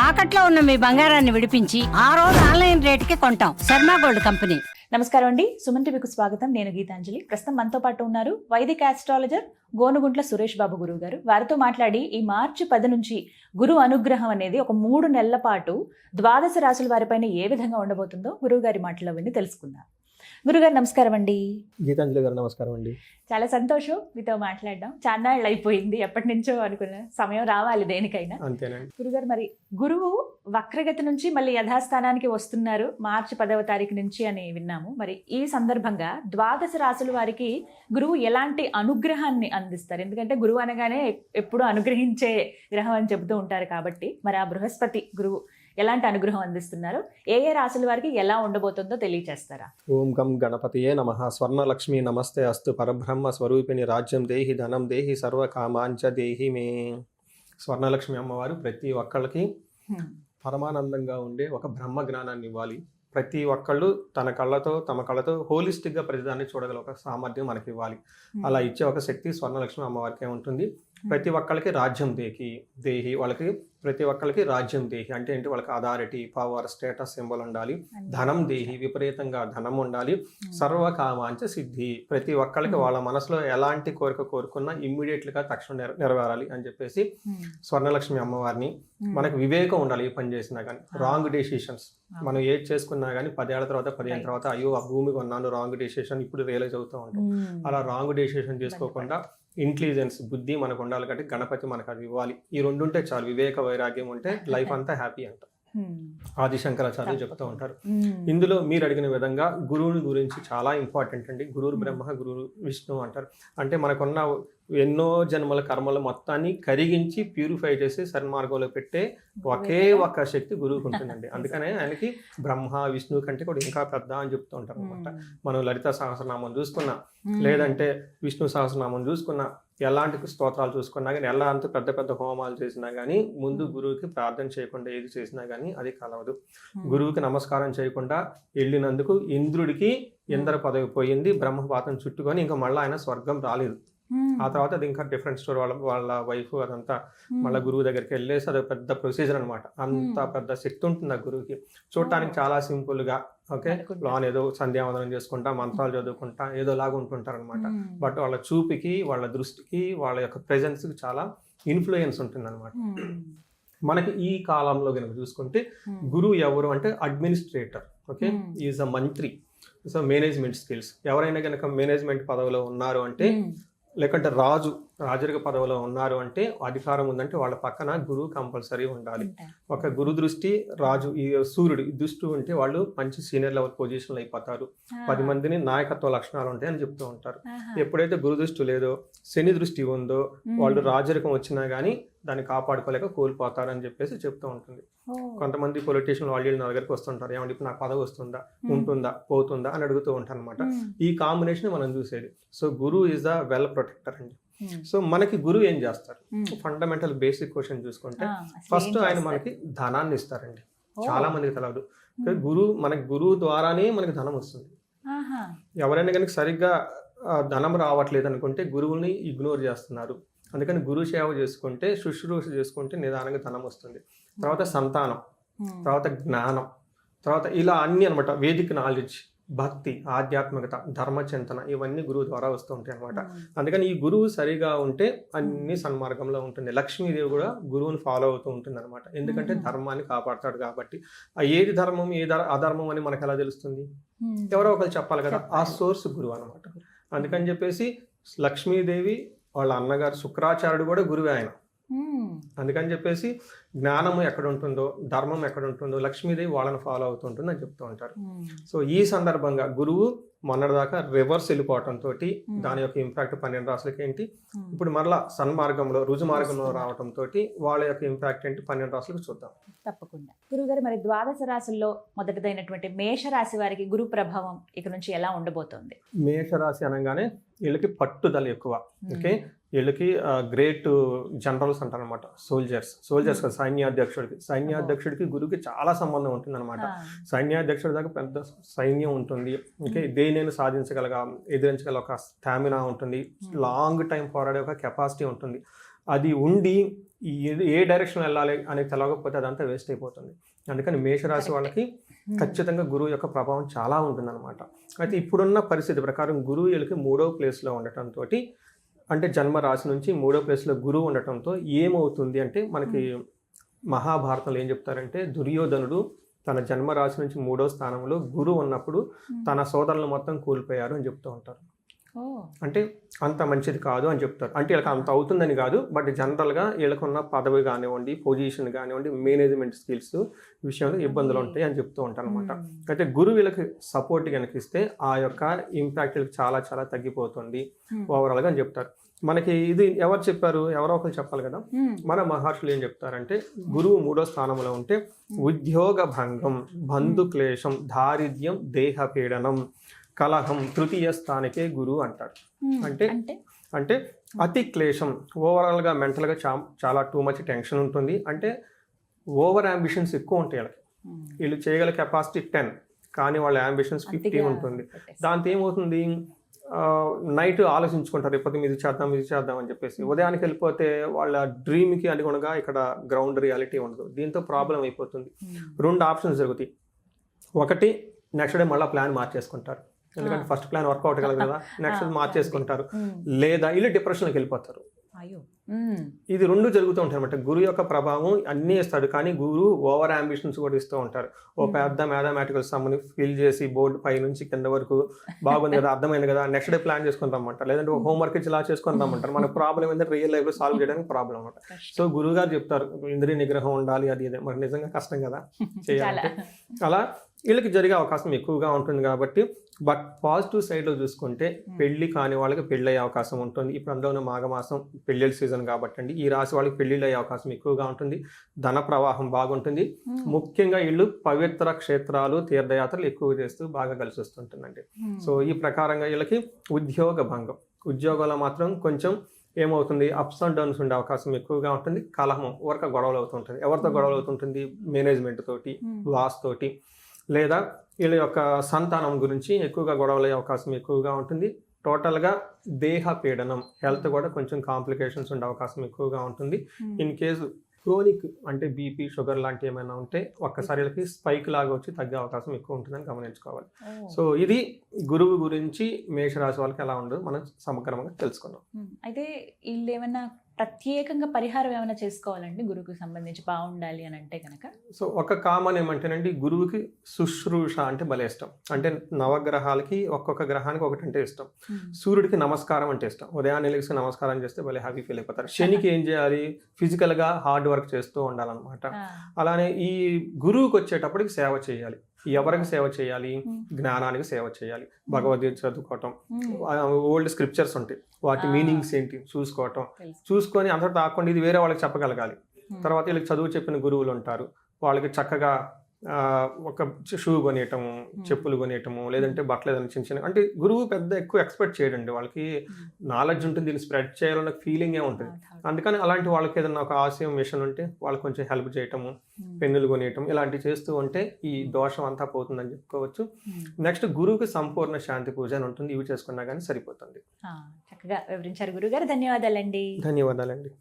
తాకట్లో ఉన్న మీ బంగారాన్ని విడిపించి ఆ రోజు ఆన్లైన్ రేటుకి కొంటాం. Sharma gold company. నమస్కారం అండి, సుమన్ టీవీకి స్వాగతం. నేను గీతాంజలి. ప్రస్తుతం మనతో పాటు ఉన్నారు వైదిక ఆస్ట్రాలజర్ గోనుగుంట్ల సురేష్ బాబు గురువు గారు. వారితో మాట్లాడి ఈ మార్చి 10 నుంచి గురు అనుగ్రహం అనేది ఒక 3 నెలల పాటు ద్వాదశ రాశుల వారిపైన ఏ విధంగా ఉండబోతుందో గురువు గారి మాటల్లో విని తెలుసుకుందాం. గురుగారు నమస్కారం అండి. గీతాంజలి గారు నమస్కారం అండి. చాలా సంతోషం మీతో మాట్లాడడం. చాన్నాళ్ళు అయిపోయింది, ఎప్పటి నుంచో అనుకున్న సమయం రావాలి దేనికైనా. అంతేనండి. గురుగారు, మరి గురువు వక్రగతి నుంచి మళ్ళీ యథాస్థానానికి వస్తున్నారు మార్చి 10వ తారీఖు నుంచి అని విన్నాము. మరి ఈ సందర్భంగా ద్వాదశ రాశుల వారికి గురువు ఎలాంటి అనుగ్రహాన్ని అందిస్తారు? ఎందుకంటే గురువు అనగానే ఎప్పుడు అనుగ్రహించే గ్రహం అని చెబుతూ ఉంటారు కాబట్టి, మరి ఆ బృహస్పతి గురువు ఎలాంటి అనుగ్రహం అందిస్తున్నారు, ఏ ఏ రాశుల వారికి ఎలా ఉండబోతుందో తెలియజేస్తారా? ఓం గం గణపతియే నమః. స్వర్ణలక్ష్మి నమస్తే అస్తు. పరబ్రహ్మ స్వరూపిణి రాజ్యం దేహి ధనం దేహి సర్వకామాంచ దేహి మే. స్వర్ణలక్ష్మి అమ్మవారు ప్రతి ఒక్కళ్ళకి పరమానందంగా ఉండే ఒక బ్రహ్మ జ్ఞానాన్ని ఇవ్వాలి. ప్రతి ఒక్కళ్ళు తమ కళ్ళతో హోలిస్టిక్గా ప్రతిదాన్ని చూడగల ఒక సామర్థ్యం మనకి ఇవ్వాలి. అలా ఇచ్చే ఒక శక్తి స్వర్ణలక్ష్మి అమ్మవారికి ఉంటుంది. ప్రతి ఒక్కళ్ళకి రాజ్యం దేహి వాళ్ళకి ప్రతి ఒక్కళ్ళకి రాజ్యం దేహి అంటే ఏంటి, వాళ్ళకి అథారిటీ, పవర్, స్టేటస్ సింబల్ ఉండాలి. ధనం దేహి, విపరీతంగా ధనం ఉండాలి. సర్వకామాంచ సిద్ధి, ప్రతి ఒక్కళ్ళకి వాళ్ళ మనసులో ఎలాంటి కోరిక కోరుకున్నా ఇమ్మీడియట్గా తక్షణం నెరవేరాలి అని చెప్పేసి స్వర్ణలక్ష్మి అమ్మవారిని. మనకు వివేకం ఉండాలి. ఏ పని చేసినా కానీ రాంగ్ డెసిషన్స్ మనం ఏది చేసుకున్నా కానీ 10 ఏళ్ల తర్వాత 15 తర్వాత అయ్యో ఆ భూమి కొన్నాను, రాంగ్ డెసిషన్ ఇప్పుడు రియలైజ్ అవుతూ ఉంటాం. అలా రాంగ్ డెసిషన్ చేసుకోకుండా ఇంటెలిజెన్స్, బుద్ధి మనకు ఉండాలి. కాబట్టి గణపతి మనకు అది ఇవ్వాలి. ఈ 2 ఉంటే చాలు. వివేక వైరాగ్యం ఉంటే లైఫ్ అంతా హ్యాపీ అంట ఆది శంకరాచార్యులు చెప్తూ ఉంటారు. ఇందులో మీరు అడిగిన విధంగా గురువుని గురించి చాలా ఇంపార్టెంట్ అండి. గురువు బ్రహ్మ, గురువు విష్ణు అంటారు. అంటే మనకున్న ఎన్నో జన్మల కర్మల మొత్తాన్ని కరిగించి ప్యూరిఫై చేసి సన్మార్గంలో పెట్టే ఒకే ఒక్క శక్తి గురువుకు ఉంటుందండి. అందుకనే ఆయనకి బ్రహ్మ విష్ణువు కంటే కూడా ఇంకా పెద్ద అని చెప్తూ ఉంటారు అనమాట. మనం లలిత సహస్రనామం చూసుకున్నా, లేదంటే విష్ణు సహస్రనామం చూసుకున్నా, ఎలాంటి స్తోత్రాలు చూసుకున్నా కానీ, ఎలాంటి పెద్ద పెద్ద హోమాలు చేసినా కానీ ముందు గురువుకి ప్రార్థన చేయకుండా ఏది చేసినా కానీ అది కలవదు. గురువుకి నమస్కారం చేయకుండా వెళ్ళినందుకు ఇంద్రుడికి ఇంద్ర పదవి పోయింది, బ్రహ్మపాతం చుట్టుకొని ఇంకా మళ్ళీ ఆయన స్వర్గం రాలేదు. ఆ తర్వాత అది ఇంకా డిఫరెంట్ స్టోరీ. వాళ్ళ వైఫ్ అదంతా మళ్ళీ గురువు దగ్గరికి వెళ్ళేసి అది పెద్ద ప్రొసీజర్ అనమాట. అంత పెద్ద శక్తి ఉంటుంది ఆ గురువుకి. చూడటానికి చాలా సింపుల్ గా లోన్ ఏదో సంధ్యావందనం చేసుకుంటా, మంత్రాలు చదువుకుంటా ఏదో లాగా ఉంటుంటారు అనమాట. బట్ వాళ్ళ చూపుకి, వాళ్ళ దృష్టికి, వాళ్ళ యొక్క ప్రెజెన్స్ కి చాలా ఇన్ఫ్లుయెన్స్ ఉంటుంది అనమాట. మనకి ఈ కాలంలో కనుక చూసుకుంటే గురువు ఎవరు అంటే అడ్మినిస్ట్రేటర్. ఓకే, ఈజ్ అ మంత్రి. సో మేనేజ్మెంట్ స్కిల్స్, ఎవరైనా కనుక మేనేజ్మెంట్ పదవిలో ఉన్నారు అంటే, లేకంటే రాజరిక పదవిలో ఉన్నారు అంటే, అధికారం ఉందంటే వాళ్ళ పక్కన గురువు కంపల్సరీ ఉండాలి. ఒక గురు దృష్టి, రాజు ఈ సూర్యుడు దృష్టి ఉంటే వాళ్ళు మంచి సీనియర్ లెవెల్ పొజిషన్లు అయిపోతారు. 10 మందిని నాయకత్వ లక్షణాలు ఉంటాయి అని చెప్తూ ఉంటారు. ఎప్పుడైతే గురు దృష్టి లేదో, శని దృష్టి ఉందో, వాళ్ళు రాజరికం వచ్చినా కానీ దాన్ని కాపాడుకోలేక కోల్పోతారు అని చెప్పేసి చెప్తూ ఉంటుంది. కొంతమంది పొలిటీషియన్ వాళ్ళు నా దగ్గరికి వస్తుంటారు, ఏమంటే ఇప్పుడు నాకు పదవి వస్తుందా, ఉంటుందా, పోతుందా అని అడుగుతూ ఉంటారు అనమాట. ఈ కాంబినేషన్ మనం చూసేది. So Guru is the well protector అండి. సో మనకి గురువు ఏం చేస్తారు? ఫండమెంటల్ బేసిక్ క్వశ్చన్ చూసుకుంటే ఫస్ట్ ఆయన మనకి ధనాన్ని ఇస్తారండి. చాలా మందికి తెలియదు. మనకి గురువు ద్వారానే మనకి ధనం వస్తుంది. ఎవరైనా కనుక సరిగ్గా ధనం రావట్లేదు అనుకుంటే గురువుని ఇగ్నోర్ చేస్తున్నారు. అందుకని గురు సేవ చేసుకుంటే, శుశ్రూష చేసుకుంటే నిదానంగా ధనం వస్తుంది. తర్వాత సంతానం, తర్వాత జ్ఞానం, తర్వాత ఇలా అన్ని అనమాట. వేదిక నాలెడ్జ్, భక్తి, ఆధ్యాత్మికత, ధర్మచింతన ఇవన్నీ గురువు ద్వారా వస్తూ ఉంటాయి అనమాట. అందుకని ఈ గురువు సరిగా ఉంటే అన్ని సన్మార్గంలో ఉంటుంది. లక్ష్మీదేవి కూడా గురువుని ఫాలో అవుతూ ఉంటుంది అనమాట. ఎందుకంటే ధర్మాన్ని కాపాడతాడు కాబట్టి. ఏది ధర్మం, అధర్మం అని మనకు ఎలా తెలుస్తుంది? ఎవరో ఒకరు చెప్పాలి కదా. ఆ సోర్స్ గురువు అనమాట. అందుకని చెప్పేసి లక్ష్మీదేవి వాళ్ళ అన్నగారు శుక్రాచార్యుడు కూడా గురువే ఆయన. అందుకని చెప్పేసి జ్ఞానము ఎక్కడ ఉంటుందో, ధర్మం ఎక్కడ ఉంటుందో లక్ష్మీదేవి వాళ్ళని ఫాలో అవుతుంటుంది అని చెప్తూ ఉంటారు. సో ఈ సందర్భంగా గురువు మొన్నటిదాకా రివర్స్ వెళ్ళిపోవటంతో దాని యొక్క ఇంపాక్ట్ 12 రాశులకి ఏంటి, ఇప్పుడు మరలా సన్మార్గంలో, రుజు మార్గంలో రావడంతో వాళ్ళ యొక్క ఇంపాక్ట్ ఏంటి 12 రాశులకు చూద్దాం. తప్పకుండా. గురుగారు, మరి ద్వాదశ రాశుల్లో మొదటిదైనటువంటి మేషరాశి వారికి గురు ప్రభావం ఇక నుంచి ఎలా ఉండబోతోంది? మేషరాశి అనగానే వీళ్ళకి పట్టుదల ఎక్కువ. ఓకే, వీళ్ళకి గ్రేట్ జనరల్స్ అంటారు అనమాట. సోల్జర్స్ సైన్యాధ్యక్షుడికి గురువుకి చాలా సంబంధం ఉంటుంది అనమాట. సైన్యాధ్యక్షుడి దాకా పెద్ద సైన్యం ఉంటుంది. ఓకే, దేనిని ఎదిరించగల ఒక స్టామినా ఉంటుంది. లాంగ్ టైం పోరాడే ఒక కెపాసిటీ ఉంటుంది. అది ఉండి ఏ డైరెక్షన్ వెళ్ళాలి అనేది తెలవకపోతే అదంతా వేస్ట్ అయిపోతుంది. అందుకని మేషరాశి వాళ్ళకి ఖచ్చితంగా గురువు యొక్క ప్రభావం చాలా ఉంటుందన్నమాట. అయితే ఇప్పుడున్న పరిస్థితి ప్రకారం గురువు వీళ్ళకి 3వ ప్లేస్లో ఉండటంతో, అంటే జన్మ రాశి నుంచి 3వ ప్లేస్లో గురువు ఉండటంతో ఏమవుతుంది అంటే, మనకి మహాభారతంలో ఏం చెప్తారంటే, దుర్యోధనుడు తన జన్మ రాశి నుంచి 3వ స్థానంలో గురువు ఉన్నప్పుడు తన సోదరులు మొత్తం కూలిపోయారు అని చెప్తూ ఉంటారు. అంటే అంత మంచిది కాదు అని చెప్తారు. అంటే వీళ్ళకి అంత అవుతుందని కాదు, బట్ జనరల్గా వీళ్ళకున్న పదవి కానివ్వండి, పొజిషన్ కానివ్వండి, మేనేజ్మెంట్ స్కిల్స్ విషయంలో ఇబ్బందులు ఉంటాయి అని చెప్తూ ఉంటారు అనమాట. అయితే గురువు వీళ్ళకి సపోర్ట్ కనుక ఇస్తే ఆ యొక్క ఇంపాక్ట్ వీళ్ళకి చాలా చాలా తగ్గిపోతుంది ఓవరాల్గా అని చెప్తారు. మనకి ఇది ఎవరు చెప్పారు? ఎవరో ఒకరు చెప్పాలి కదా. మన మహర్షులు ఏం చెప్తారంటే, గురువు 3వ స్థానంలో ఉంటే ఉద్యోగ భంగం, బంధు క్లేశం, దారిద్ర్యం, దేహ పీడనం, కలహం, తృతీయ స్థానికే గురువు అంటారు. అంటే అతి క్లేశం, ఓవరాల్గా మెంటల్గా చాలా టూ మచ్ టెన్షన్ ఉంటుంది. అంటే ఓవర్ అంబిషన్స్ ఎక్కువ ఉంటాయి వీళ్ళకి. వీళ్ళు చేయగల కెపాసిటీ 10, కానీ వాళ్ళ అంబిషన్స్ 50 ఉంటుంది. దాంతో ఏమవుతుంది, నైట్ ఆలోచించుకుంటారు, ఎప్పటికీ ఇది చేద్దాం అని చెప్పేసి. ఉదయానికి వెళ్ళిపోతే వాళ్ళ డ్రీమ్కి అనుగుణంగా ఇక్కడ గ్రౌండ్ రియాలిటీ ఉండదు. దీంతో ప్రాబ్లం అయిపోతుంది. 2 ఆప్షన్స్ జరుగుతాయి. ఒకటి, నెక్స్ట్ డే మళ్ళీ ప్లాన్ మార్చేసుకుంటారు, ఎందుకంటే ఫస్ట్ ప్లాన్ వర్కౌట్ కలదు కదా, నెక్స్ట్ మార్చేసుకుంటారు. లేదా వీళ్ళు డిప్రెషన్కి వెళ్ళిపోతారు. ఇది 2 జరుగుతూ ఉంటాయి అనమాట. గురువు యొక్క ప్రభావం అన్నీ ఇస్తాడు, కానీ గురువు ఓవర్ అంబిషన్స్ కూడా ఇస్తూ ఉంటారు. ఓ పెద్ద మ్యాథమెటికల్ సమ్ని ఫిల్ చేసి బోర్డు పై నుంచి కింద వరకు బాగుంది కదా, అర్థమైంది కదా, నెక్స్ట్ డే ప్లాన్ చేసుకొని రమ్మంటారు. లేదంటే హోంవర్క్ ఇచ్చి ఇలా చేసుకొని రమ్మంటారు. మనకు ప్రాబ్లం ఏంటంటే రియల్ లైఫ్లో సాల్వ్ చేయడానికి ప్రాబ్లం అనమాట. సో గురువు గారు చెప్తారు ఇంద్రియ నిగ్రహం ఉండాలి, అది ఇదే. మరి నిజంగా కష్టం కదా చేయాలంటే. అలా వీళ్ళకి జరిగే అవకాశం ఎక్కువగా ఉంటుంది కాబట్టి, బట్ పాజిటివ్ సైడ్లో చూసుకుంటే పెళ్లి కాని వాళ్ళకి పెళ్ళి అయ్యే అవకాశం ఉంటుంది. ఇప్పుడు అందులో మాఘమాసం పెళ్ళిళ్ళ సీజన్ కాబట్టి అండి, ఈ రాశి వాళ్ళకి పెళ్ళిళ్ళు అయ్యే అవకాశం ఎక్కువగా ఉంటుంది. ధన ప్రవాహం బాగుంటుంది. ముఖ్యంగా వీళ్ళు పవిత్ర క్షేత్రాలు, తీర్థయాత్రలు ఎక్కువ చేస్తూ బాగా కలిసి వస్తుంటుందండి. సో ఈ ప్రకారంగా వీళ్ళకి ఉద్యోగ భంగం, ఉద్యోగంలో మాత్రం కొంచెం ఏమవుతుంది, అప్స్ అండ్ డౌన్స్ ఉండే అవకాశం ఎక్కువగా ఉంటుంది. కలహం, ఊరక గొడవలు అవుతుంటుంది. ఎవరితో గొడవలు అవుతుంటుంది? మేనేజ్మెంట్ తోటి, బాస్ తోటి, లేదా వీళ్ళ యొక్క సంతానం గురించి ఎక్కువగా గొడవలయ్యే అవకాశం ఎక్కువగా ఉంటుంది. టోటల్గా దేహ పీడనం, హెల్త్ కూడా కొంచెం కాంప్లికేషన్స్ ఉండే అవకాశం ఎక్కువగా ఉంటుంది. ఇన్ కేసు క్రోనిక్ అంటే బీపీ, షుగర్ లాంటివి ఏమైనా ఉంటే ఒక్కసారి వీళ్ళకి స్పైక్ లాగా వచ్చి తగ్గే అవకాశం ఎక్కువ ఉంటుందని గమనించుకోవాలి. సో ఇది గురువు గురించి మేషరాశి వాళ్ళకి ఎలా ఉండదు మనం సమగ్రంగా తెలుసుకున్నాం. అయితే వీళ్ళు ఏమైనా ప్రత్యేకంగా పరిహారం ఏమైనా చేసుకోవాలండి గురువుకి సంబంధించి బాగుండాలి అని అంటే కనుక? సో ఒక కామన్ ఏమంటేనండి, గురువుకి శుశ్రూష అంటే భలే ఇష్టం. అంటే నవగ్రహాలకి ఒక్కొక్క గ్రహానికి ఒకటంటే ఇష్టం. సూర్యుడికి నమస్కారం అంటే ఇష్టం. ఉదయాన్నే లేచి నమస్కారం చేస్తే భలే హ్యాపీ ఫీల్ అయిపోతారు. శనికి ఏం చేయాలి, ఫిజికల్గా హార్డ్ వర్క్ చేస్తూ ఉండాలన్నమాట. అలానే ఈ గురువుకి వచ్చేటప్పటికి సేవ చేయాలి. ఎవరికి సేవ చేయాలి? జ్ఞానానికి సేవ చేయాలి. భగవద్గీత చదువుకోవటం, ఓల్డ్ స్క్రిప్చర్స్ ఉంటాయి, వాటి మీనింగ్స్ ఏంటి చూసుకోవటం, చూసుకొని అంతటా ఆకుండా ఇది వేరే వాళ్ళకి చెప్పగలగాలి. తర్వాత వీళ్ళకి చదువు చెప్పిన గురువులు ఉంటారు, వాళ్ళకి చక్కగా ఒక షూ కొనేయటము, చెప్పులు కొనేయటము, లేదంటే బట్టలు ఏదైనా చిన్న చిన్న, అంటే గురువు పెద్ద ఎక్కువ ఎక్స్పెక్ట్ చేయడండి. వాళ్ళకి నాలెడ్జ్ ఉంటుంది, దీన్ని స్ప్రెడ్ చేయాలన్న ఫీలింగే ఉంటుంది. అందుకని అలాంటి వాళ్ళకి ఏదైనా ఒక ఆశయం మిషన్ ఉంటే వాళ్ళకి కొంచెం హెల్ప్ చేయటము, పెన్నులు కొనేయటం, ఇలాంటివి చేస్తూ ఉంటే ఈ దోషం అంతా పోతుందని చెప్పుకోవచ్చు. నెక్స్ట్ గురువుకి సంపూర్ణ శాంతి పూజ అని ఉంటుంది, ఇవి చేసుకున్నా కానీ సరిపోతుంది. చక్కగా వివరించారు గురుగారు, ధన్యవాదాలండి. ధన్యవాదాలండి.